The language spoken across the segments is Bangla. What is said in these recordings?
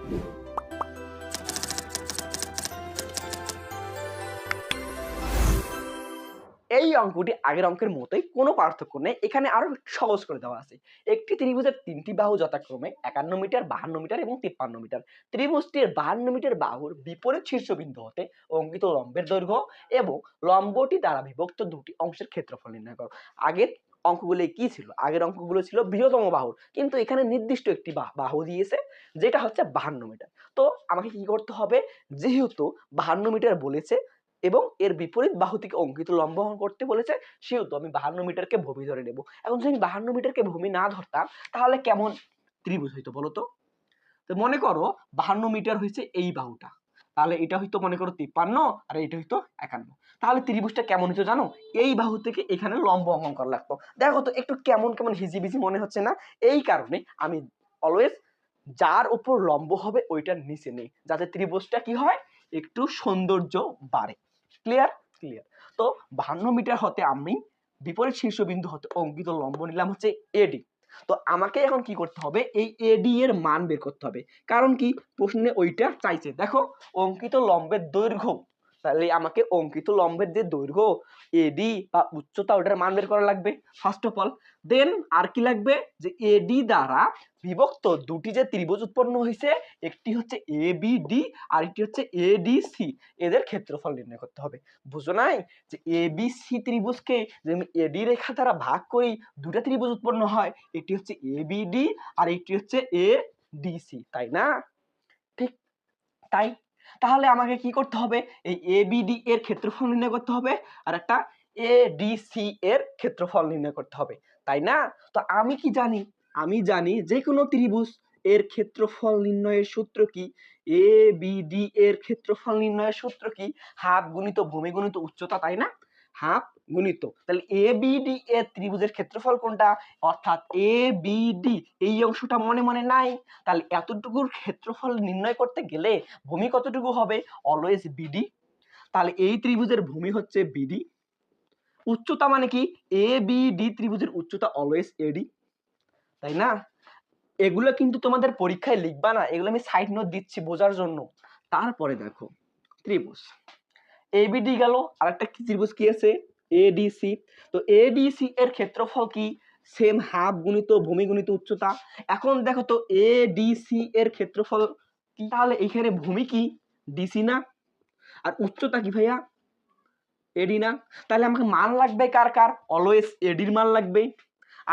এই অঙ্কটি আগের অঙ্কের মতোই, কোনো পার্থক্য নেই। এখানে আরো একটু সহজ করে দেওয়া আছে। একটি ত্রিভুজের তিনটি বাহু যথাক্রমে 51 মিটার, 52 মিটার এবং 53 মিটার। ত্রিভুজটির 52 মিটার বাহুর বিপরীত শীর্ষবিন্দু হতে অঙ্কিত লম্বের দৈর্ঘ্য এবং লম্বটি দ্বারা বিভক্ত দুটি অংশের ক্ষেত্রফল নির্ণয় করো। আগের অঙ্কগুলো কি ছিল? আগের অঙ্কগুলো ছিল বৃহত্তম বাহুর, কিন্তু এখানে নির্দিষ্ট একটি বাহু দিয়েছে যেটা হচ্ছে 52 মিটার। তো আমাকে কি করতে হবে? যেহেতু 52 মিটার বলেছে এবং এর বিপরীত বাহু থেকে অঙ্কিত লম্ব অঙ্কন করতে বলেছে, সেহেতু আমি 52 মিটারকে ভূমি ধরে নেব। এখন যদি আমি 52 মিটারকে ভূমি না ধরতাম তাহলে কেমন ত্রিভুজ হইতো বলো তো? তো মনে করো 52 মিটার হয়েছে এই বাহুটা, তাহলে এটা হইতো মনে করো 53 আর এটা হইতো 51। তাহলে ত্রিভুজটা কেমন হইতো জানো? এই বাহু থেকে এখানে লম্ব অঙ্কন করা লাগতো। দেখো তো একটু কেমন কেমন হিজিবিজি মনে হচ্ছে না? এই কারণে আমি অলওয়েজ যার উপর লম্ব হবে ওইটার নিচে নেই, যাতে ত্রিভুজটা কি হয়, একটু সৌন্দর্য বাড়ে। ক্লিয়ার? ক্লিয়ার। তো 52 মিটার হতে আমি বিপরীত শীর্ষবিন্দু হতে অঙ্কিত লম্ব নিলাম হচ্ছে এডি। তো আমাকে এখন কি করতে হবে? এই এডি এর মান বের করতে হবে। কারণ কি, প্রশ্নে ওইটা চাইছে। দেখো অঙ্কিত লম্বের দৈর্ঘ্য, তাহলে আমাকে অঙ্কিত লম্বের যে দৈর্ঘ্য এডি বা উচ্চতা ওটার মান বের করা লাগবে ফার্স্ট অফ অল। দেন আর কি লাগবে? যে এডি দ্বারা বিভক্ত দুটি যে ত্রিভুজ উৎপন্ন হয়েছে, একটি হচ্ছে এবিডি আর একটি হচ্ছে এডিসি, এদের ক্ষেত্রফল নির্ণয় করতে হবে। বুঝো নাই যে এবিসি ত্রিভুজকে যদি আমি এডি রেখা দ্বারা ভাগ করি দুটা ত্রিভুজ উৎপন্ন হয়, একটি হচ্ছে এবিডি আর একটি হচ্ছে এডিসি, তাই না? ঠিক তাই। তাহলে আমাকে কি করতে হবে? এই এবিডি এর ক্ষেত্রফল নির্ণয় করতে হবে আর একটা এডিসি এর ক্ষেত্রফল নির্ণয় করতে হবে, তাই না? তো আমি কি জানি? আমি জানি যে কোনো ত্রিভুজ এর ক্ষেত্রফল নির্ণয়ের সূত্র কি? এবিডি এর ক্ষেত্রফল নির্ণয়ের সূত্র কি? হাফ গুণিত ভূমি গুণিত উচ্চতা, তাই না? হাফ গুণিত, তাহলে এবিডি এর ত্রিভুজের ক্ষেত্রফল কোনটা? অর্থাৎ এবিডি এই অংশটা মনে মনে নাই। তাহলে এতটুকুর ক্ষেত্রফল নির্ণয় করতে গেলে ভূমি কতটুকু হবে? Always BD. তাহলে এই ত্রিভুজের ভূমি হচ্ছে বিডি। উচ্চতা মানে কি? এবিডি ত্রিভুজের উচ্চতা অলওয়েজ এডি, তাই না? এগুলো কিন্তু তোমাদের পরীক্ষায় লিখবা না, এগুলো আমি সাইড নোট দিচ্ছি বোঝার জন্য। তারপরে দেখো ত্রিভুজ এবিডি গেল, আরেকটা কি ত্রিভুজ কি আছে? এডিসি। তো এডিসি এর ক্ষেত্রফল কি? সেম হাফ গুণিত ভূমি গুণিত উচ্চতা। এখন দেখো তো এডিসি এর ক্ষেত্রফল কি? তাহলে এখানে ভূমি কি? ডিসি না? আর উচ্চতা কি ভাইয়া? এডি না? তাহলে আমাকে মান লাগবে কার কার? অলওয়েজ এডির মান লাগবে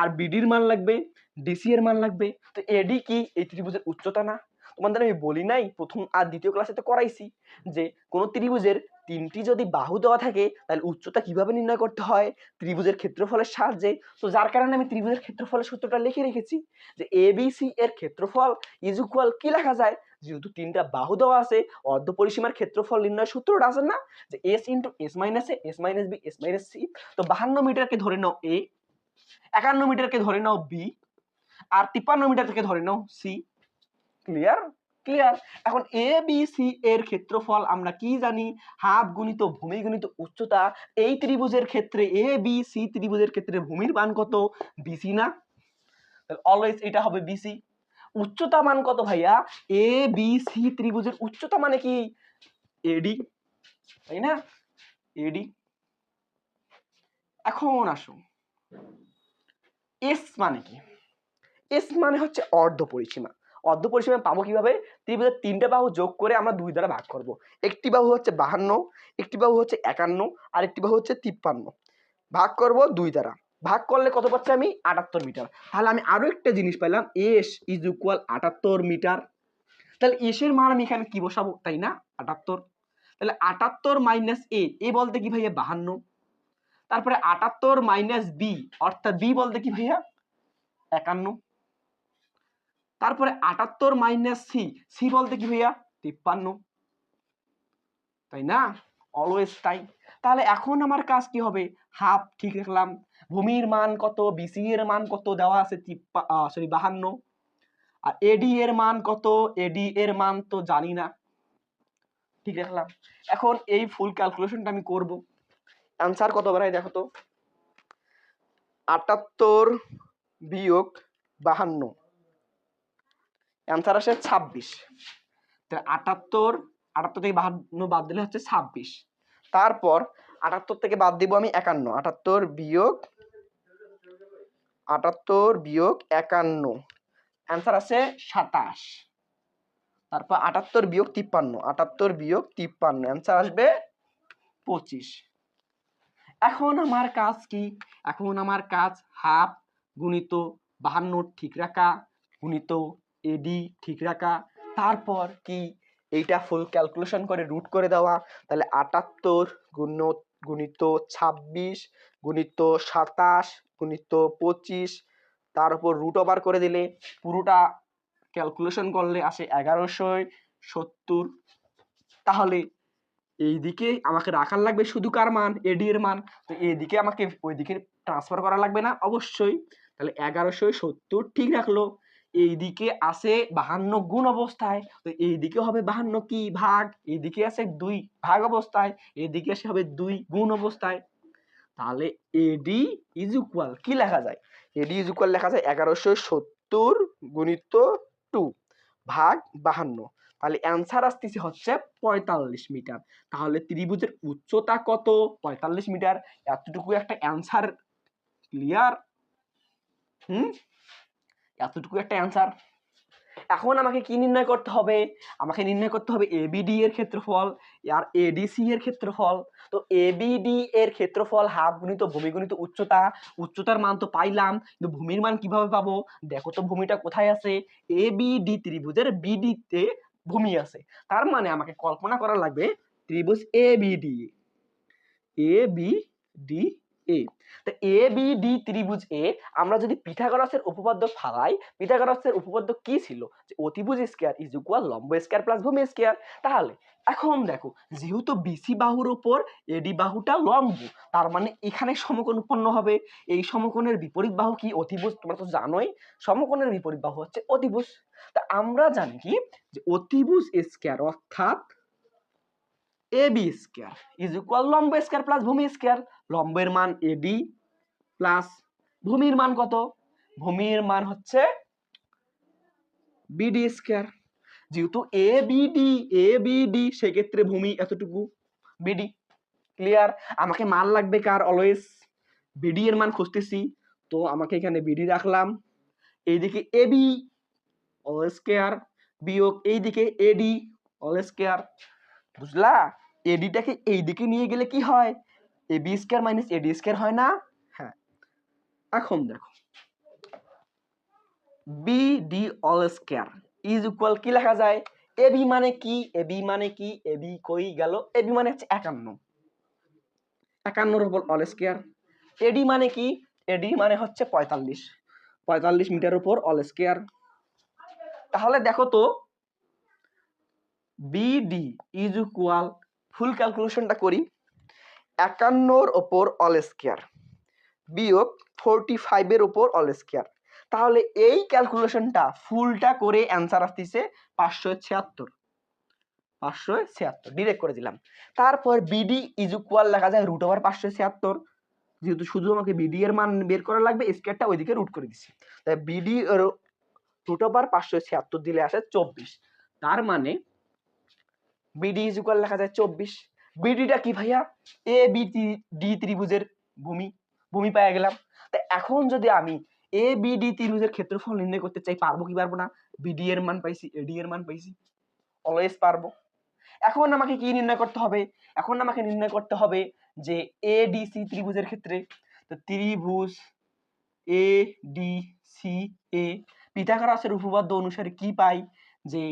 আর বিডির মান লাগবে, ডিসি এর মান লাগবে। তো এডি কি? এই ত্রিভুজের উচ্চতা না? তোমাদের আমি বলি নাই প্রথম আর দ্বিতীয় ক্লাসে তো করাইছি যে কোন ত্রিভুজের তিনটি যদি বাহু দেওয়া থাকে তাহলে উচ্চতা কিভাবে নির্ণয় করতে হয়? ত্রিভুজের ক্ষেত্রফলের সাহায্যে। তো যার কারণে আমি ত্রিভুজের ক্ষেত্রফলের সূত্রটা লিখে রেখেছি যে এবিসি এর ক্ষেত্রফল ইজ ইকুয়াল কি লেখা যায়? যেহেতু তিনটা বাহু দেওয়া আছে, অর্ধ পরিসীমার ক্ষেত্রফল নির্ণয় সূত্রটা আছে না, যে S into S minus A, S minus B, S minus C. তো 52 মিটারকে ধরে নাও এ, 51 মিটারকে ধরে নাও বি, আর 53 মিটার থেকে ধরে নাও সি। ক্লিয়ার? ক্লিয়ার। এখন এ বি সি এর ক্ষেত্রফল আমরা কি জানি? হাফ গুণিত ভূমি গুণিত উচ্চতা। এই ত্রিভুজের ক্ষেত্রে এ বি সি ত্রিভুজের ক্ষেত্রে ভূমির মান কত? বিসি না? তাহলে অলওয়েজ এটা হবে বিসি। উচ্চতা মান কত ভাইয়া? এ বি সি ত্রিভুজের উচ্চতা মানে কি? এডি, তাই না? এডি। এখন আসো এস মানে কি? এস মানে হচ্ছে অর্ধ পরিসীমা। অর্ধ পরিসীমা পাবো কিভাবে? ত্রিভুজের তিনটে বাহু যোগ করে আমরা দুই দ্বারা ভাগ করব। একটি বাহু হচ্ছে 52, একটি বাহু হচ্ছে 51 আর একটি বাহু হচ্ছে 53। ভাগ করব দুই দ্বারা। ভাগ করলে কত পাচ্ছি আমি? 78 মিটার। তাহলে আমি আরো একটা জিনিস পেলাম, এস ইজ ইকুয়াল 78 মিটার। তাহলে এস এর মান আমি এখানে কি বসাবো, তাই না? 78। তাহলে 78 মাইনাস এ বলতে কি ভাইয়া? 52। তারপরে 78 মাইনাস বি, অর্থাৎ বি বলতে কি ভাইয়া? 51। তারপরে 78 মাইনাস সি, সি বলতে কি ভাইয়া? 53, তাই না? অলওয়েজ তাই। তাহলে এখন আমার কাজ কি হবে? হাফ ঠিক রাখলাম। ভূমির মান কত? বিসি এর মান কত দেওয়া আছে? 52। আর এডি এর মান কত? এডি এর মান তো জানি না, ঠিক রাখলাম। এখন এই ফুল ক্যালকুলেশনটা আমি করব। অ্যানসার কত বেরায় দেখো তো? 78 বিয়োগ 52, অ্যান্সার আসে 26। তাহলে 78 78 থেকে 52 বাদ দিলে হচ্ছে 26। তারপর 78 থেকে বাদ দিব আমি 51, 78 বিয়োগ 51, অ্যান্সার আছে 27। তারপর 78 বিয়োগ 53, 78 বিয়োগ 53, অ্যান্সার আসবে 25। এখন আমার কাজ কি? এখন আমার কাজ হাফ গুণিত 52 ঠিক রাখা গুণিত এডি ঠিক রাখা, তারপর কি এইটা ফুল ক্যালকুলেশন করে রুট করে দেওয়া। তাহলে 78 গুণিত 26 গুণিত 27 গুণিত 25, তার উপর রুট ওভার করে দিলে পুরোটা ক্যালকুলেশন করলে আসে 1170। তাহলে এইদিকে আমাকে রাখার লাগবে শুধু কার মান? এডি এর মান। তো এইদিকে আমাকে ওইদিকে ট্রান্সফার করা লাগবে না? অবশ্যই। তাহলে 1170 ঠিক রাখলো। এইদিকে আছে 52 গুণ অবস্থায়, তো এইদিকে হবে 52 কি ভাগ, এইদিকে আছে 2 ভাগ অবস্থায়, এইদিকে আসে হবে 2 গুণ অবস্থায়। তাহলে এডি ইজ ইকুয়াল কি লেখা যায়? এডি ইজ ইকুয়াল লেখা যায় 1170 গুণিত 2 ভাগ 52। তাহলে অ্যান্সার আসতেছে হচ্ছে 45 মিটার। তাহলে ত্রিভুজের উচ্চতা কত? 45 মিটার। এতটুকু একটা অ্যান্সার ক্লিয়ার? এতটুকু একটা অ্যান্সার। এখন আমাকে কি নির্ণয় করতে হবে? আমাকে নির্ণয় করতে হবে এবিডি এর ক্ষেত্রফল আর এডিসি এর ক্ষেত্রফল। তো এবিডি এর ক্ষেত্রফল হাফ গুণিত ভূমি গুণিত উচ্চতা। উচ্চতার মান তো পাইলাম, কিন্তু ভূমির মান কিভাবে পাবো? দেখো তো ভূমিটা কোথায় আছে? এবিডি ত্রিভুজের বিডি তে ভূমি আছে। তার মানে আমাকে কল্পনা করা লাগবে ত্রিভুজ এবিডি, এবিডি এ। তো এবিডি ত্রিভুজ এ আমরা যদি পিথাগোরাসের উপপাদ্য ফালাই, পিথাগোরাসের উপপাদ্য কি ছিল? যে অতিভুজ স্কয়ার ইজ ইকুয়াল লম্ব স্কয়ার প্লাস ভূমি স্কয়ার। তাহলে এখন দেখো, যেহেতু বিসি বাহুর উপর এডি বাহুটা লম্ব, তার মানে এখানে সমকোণ উৎপন্ন হবে। এই সমকোণের বিপরীত বাহু কি? অতিভুজ। তোমরা তো জানোই সমকোণের বিপরীত বাহু হচ্ছে অতিভুজ। তা আমরা জানি কি যে অতিভুজ স্কয়ার অর্থাৎ এবি স্কয়ার ইজ ইকুয়াল লম্ব স্কয়ার প্লাস ভূমি স্কয়ার। লম্বের মান এডি প্লাস ভূমির মান কত? ভূমির মান হচ্ছে বিডি স্কয়ার। যেহেতু এবিডি সেক্ষেত্রে ভূমি এতটুকু বিডি। ক্লিয়ার? আমাকে মান লাগবে কার? অলওয়েজ বিডি এর মান খুঁজতেছি, তো আমাকে এখানে বিডি রাখলাম। এইদিকে এবি অল স্কয়ার বিয়োগ এইদিকে এডি অল স্কয়ার। বুঝলা? এডিটাকে এইদিকে নিয়ে গেলে কি হয়? AB square minus AD square হয় না? হ্যাঁ। এখন দেখো BD all square is equal কি লেখা যায়? এবি মানে কি? এবি মানে কি? এবি কই গেল? এবি মানে হচ্ছে 51, 51 এর উপর অল স্কয়ার। এডি মানে কি? এডি মানে হচ্ছে 45, 45 মিটার উপর অল স্কয়ার। তাহলে দেখো তো বিডি ইজ ইকুয়াল, ফুল ক্যালকুলেশনটা করি, 51 এর উপর অল স্কয়ার বিয়োগ 45 এর উপর অল স্কয়ার। তাহলে এই ক্যালকুলেশনটা ফুলটা করে অ্যান্সার আসতেছে 576, 576 ডিরেক্ট করে দিলাম। তারপর বিডি ইজ ইকুয়াল লেখা যায় রুট ওভার 576, যেহেতু শুধু আমাকে বিডি এর মান বের করা লাগবে, স্কয়ারটা ওইদিকে রুট করে দিছি। তাই বিডি রুট ওভার 576 দিলে আসে 24। তার মানে বিডি ইজ ইকুয়াল লেখা যায় 24। বিডিটা কি ভাইয়া? এ বি ডি ত্রিভুজের ভূমি, ভূমি পেয়ে গেলাম। তা এখন যদি আমি এ বি ডি ত্রিভুজের ক্ষেত্রফল নির্ণয় করতে চাই, পারবো কি পারবো না? বিডি এর মান পাইছি, এডি এর মান পাইছি, অলওয়েজ পারবো। এখন আমাকে কি নির্ণয় করতে হবে? এখন আমাকে নির্ণয় করতে হবে যে এডিসি ত্রিভুজের ক্ষেত্রে, তো ত্রিভুজ এ ডি সি এ পিথাগোরাসের উপপাদ্য অনুসারে কি পাই? যে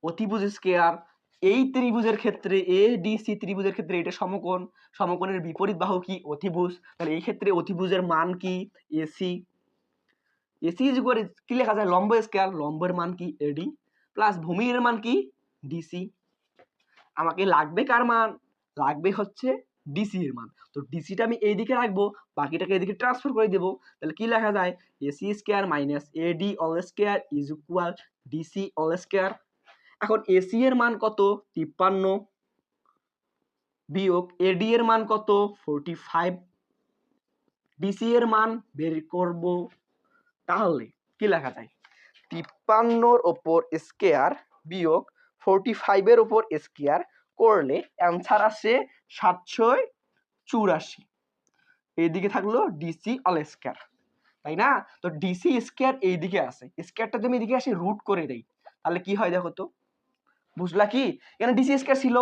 অতিভুজ স্কয়ার এই ত্রিভুজের ক্ষেত্রে এডিসি ত্রিভুজের ক্ষেত্রে এটা সমকোণ, সমকোণের বিপরীত বাহু কি? অতিভুজ। তাহলে এই ক্ষেত্রে অতিভুজের মান কি? এসি। এসি ইজ ইকুয়াল কি লেখা যায়? লম্ব স্কয়ার, লম্বের মান কি? এডি প্লাস ভূমির মান কি? ডিসি। আমাকে লাগবে কার মান? লাগবে হচ্ছে ডিসি এর মান। তো ডিসিটা আমি এইদিকে রাখবো, বাকিটাকে এদিকে ট্রান্সফার করে দেবো। তাহলে কি লেখা যায়? AC square minus eddy whole square is equal DC whole square. এখন এসি এর মান কত? 53 বিয়োগ এডি এর মান কত? 45, ডিসি এর মান বের করব। তাহলে কি লেখা যায়? 53 এর উপর স্কয়ার বিয়োগ 45 এর উপর স্কয়ার করলে অ্যান্সার আসে 784। এইদিকে থাকলো ডিসি অল স্কয়ার, তাই না? তো ডিসি স্কয়ার এইদিকে আছে, স্কয়ারটা যদি আমি এদিকে আসি রুট করে দেই তাহলে কি হয় দেখো তো, বুঝলা কি? এখানে ডিসি স্কয়ার ছিল,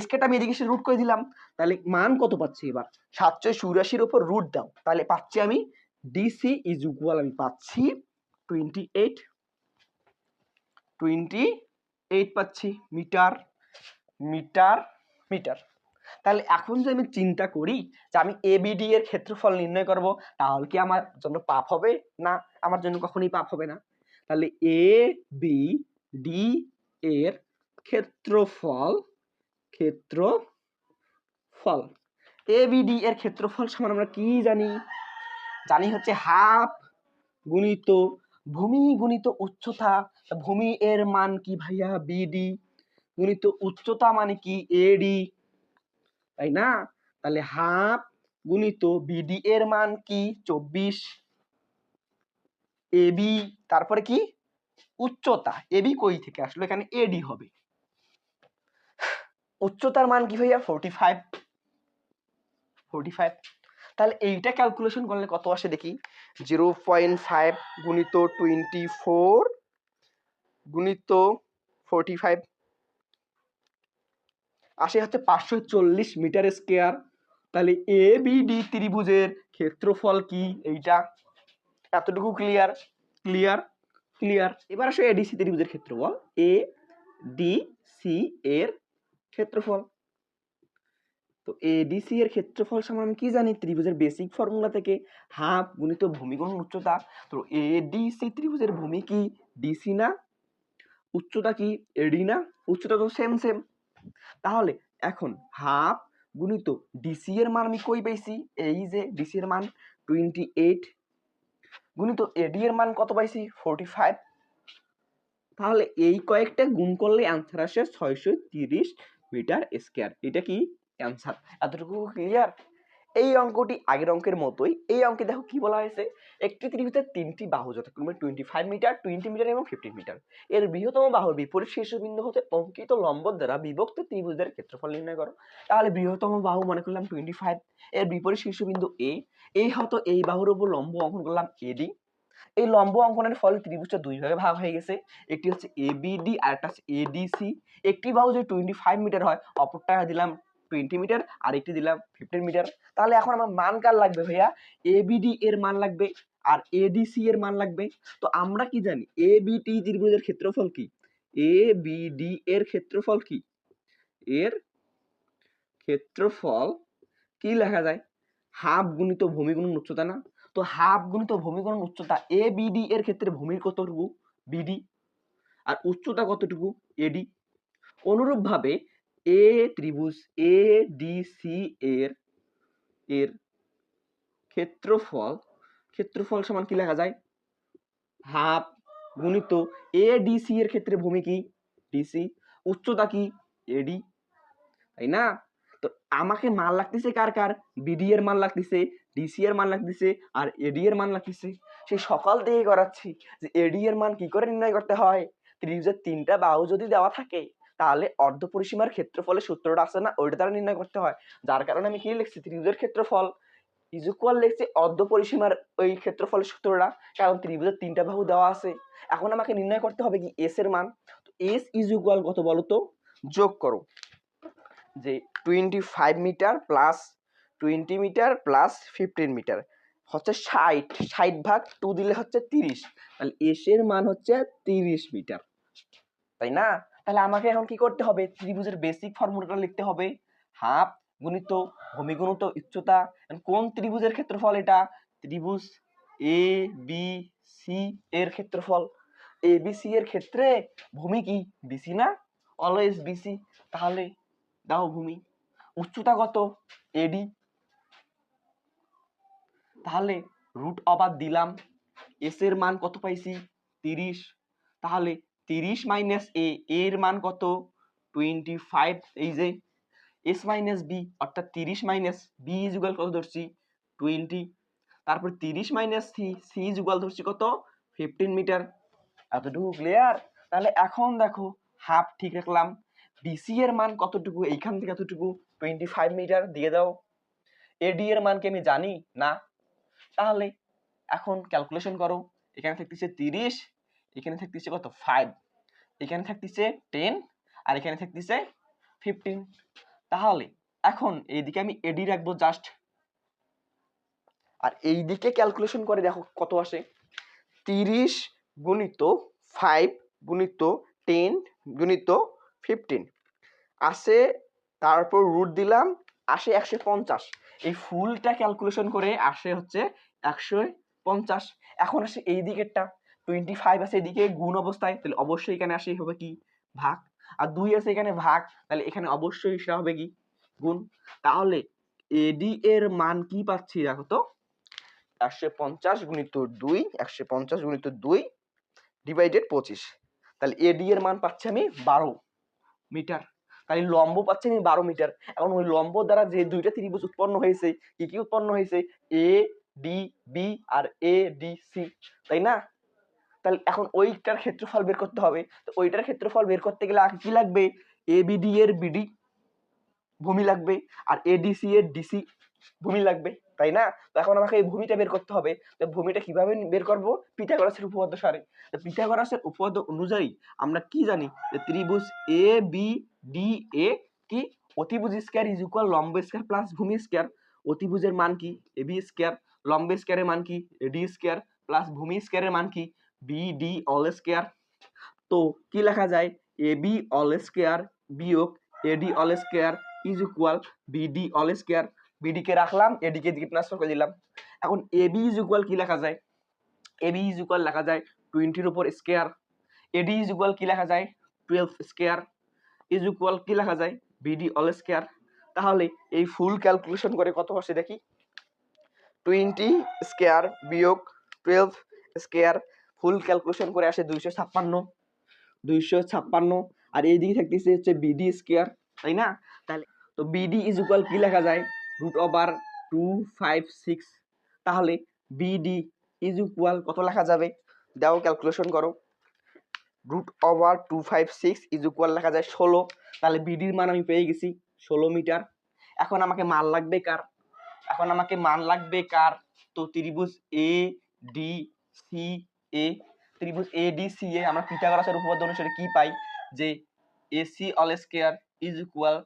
স্কয়ারটা আমি এদিকে এসে রুট করে দিলাম, তাহলে মান কত পাচ্ছি এবার 784 উপর রুট দাও, তাহলে পাচ্ছি আমি ডিসি ইজ ইকুয়াল আমি পাচ্ছি 28 পাচ্ছি মিটার মিটার মিটার। তাহলে এখন যদি আমি চিন্তা করি যে আমি এবিডি এর ক্ষেত্রফল নির্ণয় করব, তাহলে কি আমার জন্য পাপ হবে? না, আমার জন্য কখনোই পাপ হবে না। তাহলে এ বি ডি এর ক্ষেত্রফল এবিডি এর ক্ষেত্রফল সমান আমরা কি জানি? জানি হচ্ছে হাফ গুণিত ভূমি গুণিত উচ্চতা, ভূমি এর মান কি ভাইয়া বিডি, গুণিত উচ্চতা মানে কি এডি, তাই না? তাহলে হাফ গুণিত বিডি এর মান কি 24, এবি তারপরে কি উচ্চতা, এবি কই থেকে আসলো, এখানে এডি হবে, উচ্চতার মান কি ভাইয়া 45। তাহলে এইটা ক্যালকুলেশন করলে কত আসে দেখি, 0.5 গুণিত 24 গুণিত 45 আসে হচ্ছে 540 মিটার স্কয়ার। তাহলে এ বি ডি ত্রিভুজের ক্ষেত্রফল কি এইটা, এতটুকু ক্লিয়ার ক্লিয়ার ক্লিয়ার। এবার আসে এডিসি ত্রিভুজের ক্ষেত্রফল, এ ডি সি এর ক্ষেত্রফল। তো এডিসি এর ক্ষেত্রফল সমান আমি কি জানি, ত্রিভুজের বেসিক ফর্মুলা থেকে হাফ গুণিত ভূমি গুণন উচ্চতা। তো এডিসি ত্রিভুজের ভূমি কি ডিসি না, উচ্চতা কি এডি না, উচ্চতা তো সেম সেম। তাহলে এখন হাফ গুণিত ডিসি এর মান আমি কই পাইছি, এই যে ডিসি এর মান 28 গুণিত এডি এর মান কত পাইছি 45। তাহলে এই কয়েকটা গুণ করলে অ্যান্সার আসে 630 মিটার স্কয়ার। এটা কি অ্যান্সার? এতটুকু ক্লিয়ার? এই অঙ্কটি আগের অঙ্কের মতোই। এই অঙ্কে দেখো কি বলা হয়েছে, একটি ত্রিভুজের তিনটি বাহু যথাক্রমে 25 মিটার, 20 মিটার এবং 15 মিটার। এর বৃহত্তম বাহুর বিপরীত শীর্ষবিন্দু হতে অঙ্কিত লম্ব দ্বারা বিভক্ত ত্রিভুজের ক্ষেত্রফল নির্ণয় করো। তাহলে বৃহত্তম বাহু মনে করলাম 25, এর বিপরীত শীর্ষবিন্দু এ, এই হয়তো এই বাহুর উপর লম্ব অঙ্কন করলাম এডি। এই লম্ব অঙ্কনের ফলে ত্রিভুজটা দুই ভাগে ভাগ হয়ে গেছে, একটি হচ্ছে এবিডি আর একটা হচ্ছে এডিসি। একটি বাহু যদি 25 মিটার হয়, অপরটা দিলাম 20 মিটার আর একটি দিলাম 15 মিটার। তাহলে এখন আমার মান কার লাগবে ভাইয়া, এবিডি এর মান লাগবে আর এডিসি এর মান লাগবে। তো আমরা কি জানি এবিডি ত্রিভুজের ক্ষেত্রফল কি, এবিডি এর ক্ষেত্রফল কি, এর ক্ষেত্রফল কি লেখা যায়, হাফ গুণিত ভূমি গুণন উচ্চতা না? তো হাফ গুণিত ভূমি গুণন উচ্চতা, এ বিডি এর ক্ষেত্রে ভূমির কতটুকু বিডি আর উচ্চতা কতটুকু এডি। অনুরূপ ভাবে এ ত্রিভুজ এ ডি সি এর এর ক্ষেত্রফল সমান কি লেখা যায়, হাফ গুণিত এ ডি সি এর ক্ষেত্রে ভূমি কি ডিসি, উচ্চতা কি এডি, তাই না? তো আমাকে মান লাগতেছে কার কার, বিডি এর মান লাগতেছে, ডিসি এর মান লাগতেছে আর এডি এর মান লাগতেছে। সেই সকাল থেকে করাচ্ছি যে এডি এর মান কি করে নির্ণয় করতে হয়। ত্রিভুজের তিনটা বাহু যদি দেওয়া থাকে তাহলে অর্ধ পরিসীমার ক্ষেত্রফলের সূত্রটা আছে না, ওইটা দ্বারা নির্ণয় করতে হয়। যার কারণে আমি কি লিখছি, ত্রিভুজের ক্ষেত্রফল ইজ ইকুয়াল লিখছি অর্ধ পরিসীমার ওই ক্ষেত্রফলের সূত্রটা, কারণ ত্রিভুজের তিনটা বাহু দেওয়া আছে। এখন আমাকে নির্ণয় করতে হবে কি এস এর মান। তো এস ইজ ইকুয়াল কত বলো তো, যোগ করো যে 25 metre plus 20 metre plus 15 metre হচ্ছে 60 ভাগ 2 দিলে হচ্ছে 30, তাহলে এস এর মান হচ্ছে 30 মিটার, তাই না? তাহলে আমাকে এখন কি করতে হবে, ত্রিভুজের বেসিক ফর্মুলাটা লিখতে হবে, হাফ গুণিত ভূমি গুণিত উচ্চতা। কোন ত্রিভুজের ক্ষেত্রফল এটা, ত্রিভুজ এ বি সি এর ক্ষেত্রফল। এ বি সি এর ক্ষেত্রে ভূমি কি বিসি না, অলওয়েজ বিসি। তাহলে দাও ভূমি, উচ্চতা কত এডি, তাহলে রুট ওভার দিলাম, এস এর মান কত পাইছি 30, তাহলে 30 মাইনাস এ এর মান কত 25, এই যে এস মাইনাস বি অর্থাৎ 30 মাইনাস বি ইজ ইকুয়াল কত ধরছি 20, তারপর 30 minus C, C is equal ধরছি কত 15 মিটার। এতটুকু ক্লিয়ার? তাহলে এখন দেখো হাফ ঠিক রাখলাম। ডিসি এর মান কতটুকু, এইখান থেকে এতটুকু 25 মিটার দিয়ে দাও। এডি এর মান কি আমি জানি না, তাহলে এখন ক্যালকুলেশন করো। এখানে থাকতেছে 30, এখানে থাকতেছে কত 5, এখানে থাকতেছে 10, আর এখানে থাকতেছে 15। তাহলে এখন এইদিকে আমি এডি রাখবো জাস্ট, আর এইদিকে ক্যালকুলেশন করে দেখো কত আসে। 30 গুণিত 5 গুণিত 10 গুণিত 15 আসে, তারপর রুট দিলাম, আসে 150। এই ফুলটা ক্যালকুলেশন করে আসে হচ্ছে 150। এখন আসে এই দিকেরটা, 25 আছে এদিকে গুণ অবস্থায়, তাহলে অবশ্যই এখানে আসে হবে কি ভাগ, আর 2 আছে এখানে ভাগ, তাহলে এখানে অবশ্যই সেটা হবে কি গুণ। তাহলে এডি এর মান কি পাচ্ছি দেখো তো, 150 গুণিত 2, 150 গুণিত 2 ডিভাইডেড 25, তাহলে এডি এর মান পাচ্ছি আমি 12 মিটার। তাহলে লম্ব পাচ্ছি আমি 12 মিটার। এখন ওই লম্ব দ্বারা যে দুইটা ত্রিভুজ উৎপন্ন হয়েছে, কি কি উৎপন্ন হয়েছে, এ ডি বি আর এ ডি সি, তাই না? তাহলে এখন ওইটার ক্ষেত্রফল বের করতে হবে। তো ওইটার ক্ষেত্রফল বের করতে গেলে আগে কি লাগবে, এ বিডি এর বিডি ভূমি লাগবে, আর এডিসি এর ডিসি ভূমি লাগবে, তাই না? তো এখন আমাকে এই ভূমিটা বের করতে হবে। তো ভূমিটা কিভাবে বের করব, পিথাগোরাসের উপপাদ্য সারে। তো পিথাগোরাসের উপপাদ্য অনুযায়ী আমরা কি জানি যে ত্রিভুজ এ বি ডি এ কি অতিভুজ স্কয়ার ইজ ইকুয়াল লম্ব স্কয়ার প্লাস ভূমি স্কয়ার। অতিভুজের মান কি এ বি স্কয়ার, লম্ব স্কয়ারের মান কি এডি স্কয়ার, প্লাস ভূমি স্কয়ারের মান কি বি ডি অল স্কয়ার। তো কি লেখা যায়, এ বি অল স্কয়ার বিয়োগ AD whole square is equal BD all square. BD কে রাখলাম, এডি কে দিকে ট্রান্সফার করে দিলাম। এখন এবি ইজ ইকুয়াল কি লেখা যায়, এবি ইজ ইকুয়াল লেখা যায় 20 এর উপর স্কয়ার। এডি ইজ ইকুয়াল কি লেখা যায় 12 স্কয়ার ইজ ইকুয়াল কি লেখা যায় বিডি অল স্কয়ার। তাহলে এই ফুল ক্যালকুলেশন করে কত আসে দেখি, 20 স্কয়ার বিয়োগ 12 স্কয়ার, ফুল ক্যালকুলেশন করে আসে 256, আর এইদিকে থাকতেছে হচ্ছে বিডি স্কয়ার, তাই না? তাহলে তো বিডি ইজ ইকুয়াল কি লেখা যায় √256। তাহলে বিডি ইজ ইকুয়াল কত লেখা যাবে, দাও ক্যালকুলেশন করো। √256 ইজ ইকুয়াল লেখা যায় 16। তাহলে বিডির মান আমি পেয়ে গেছি 16 মিটার। এখন আমাকে মান লাগবে কার, এখন আমাকে মান লাগবে কার, তো ত্রিভুজ এ ডি সি এ, ত্রিভুজ এ ডি সি এ আমরা পিথাগোরাসের উপপাদ্য অনুসারে কি পাই, যে AC whole square is equal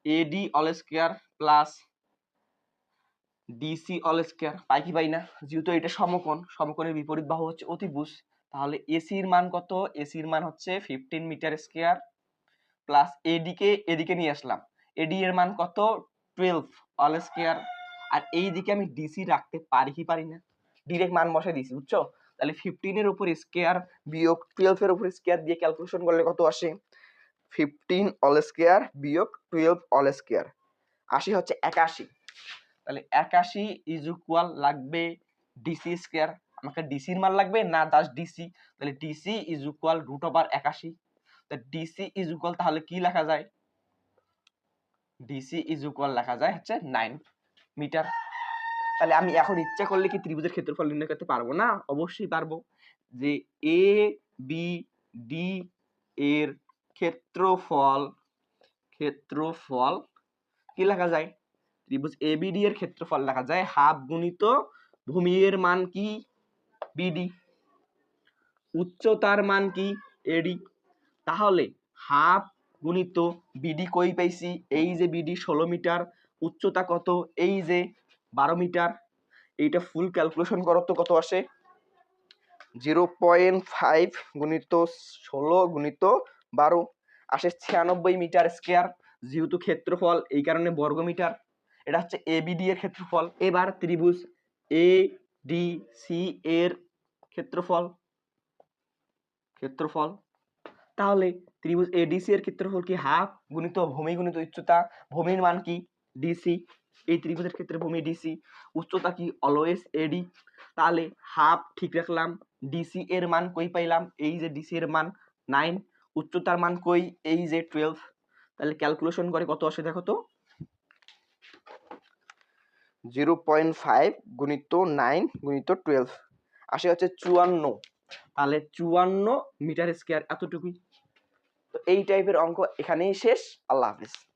AD whole square plus DC whole square. পাই কি পাই না, যেহেতু এটা সমকোণ, সমকোণের বিপরীত বাহু হচ্ছে অতিভুজ, তাহলে এসির মান কত, এসির মান হচ্ছে 15 মিটার স্কয়ার প্লাস এডিকে এদিকে নিয়ে আসলাম, এডি এর মান কত 12 অল স্কয়ার, আর এই দিকে আমি ডিসি রাখতে পারি কি পারি না, ডিরেক্ট মান বসে দিছি, বুঝছো? তাহলে 15 এর উপর স্কয়ার বিয়োগ 12 এর উপর স্কয়ার দিয়ে ক্যালকুলেশন করলে কত আসে, 15 অল স্কয়ার বিয়োগ 12 অল স্কয়ার, আসে হচ্ছে 81। তাহলে 81 ইজ ইকুয়াল লাগবে ডিসি স্কয়ার, আমাকে ডিসির মান লাগবে না জাস্ট ডিসি, তাহলে ডিসি ইজ ইকুয়াল √81। তা ডিসি ইজ ইকুয়াল তাহলে কি লেখা যায়, ডিসি ইজ ইকুয়াল লেখা যায় হচ্ছে 9 মিটার। তাহলে আমি এখন ইচ্ছা করলে কি ত্রিভুজের ক্ষেত্রফল নির্ণয় করতে পারবো না, অবশ্যই পারবো। যে এ বি ডি এর ক্ষেত্রফল, ক্ষেত্রফল কি লেখা যায়, ত্রিভুজ এবিডি এর ক্ষেত্রফল লেখা যায় হাফ গুণিত ভূমি এর মান কি বিডি, উচ্চতার মান কি এডি। তাহলে হাফ গুণিত বিডি কই পাইছি, এই যে বিডি 16 মিটার, উচ্চতা কত এই যে 12 মিটার, এইটা ফুল ক্যালকুলেশন করো তো কত আসে, 0.5 গুণিত 16 গুণিত 12 আসে 96 মিটার স্কয়ার, যেহেতু ক্ষেত্রফল এই কারণে বর্গ মিটার। এটা হচ্ছে এবিডি এর ক্ষেত্রফল। এবার ত্রিভুজ এ ডি সি এর ক্ষেত্রফল, ক্ষেত্রফল তাহলে ত্রিভুজ এডিসি এর ক্ষেত্রফল কি হাফ গুণিত ভূমি গুণিত উচ্চতা, ভূমির মান কি ডিসি, এই ত্রিভুজের ক্ষেত্রে ভূমি ডিসি, উচ্চতা কি অলওয়েজ এডি, তাহলে হাফ ঠিক রাখলাম, ডিসি এর মান কই পাইলাম, এই যে ডিসি এর মান 9, উচ্চতার মান কই এই যে 12, তাহলে ক্যালকুলেশন করে কত আসে দেখো তো, 0.5 গুণিত 9 গুণিত 12 আসে হচ্ছে 54, তাহলে 54 মিটার স্কয়ার এতটুকুই। তো এই টাইপের অঙ্ক এখানেই শেষ। আল্লাহ হাফেজ।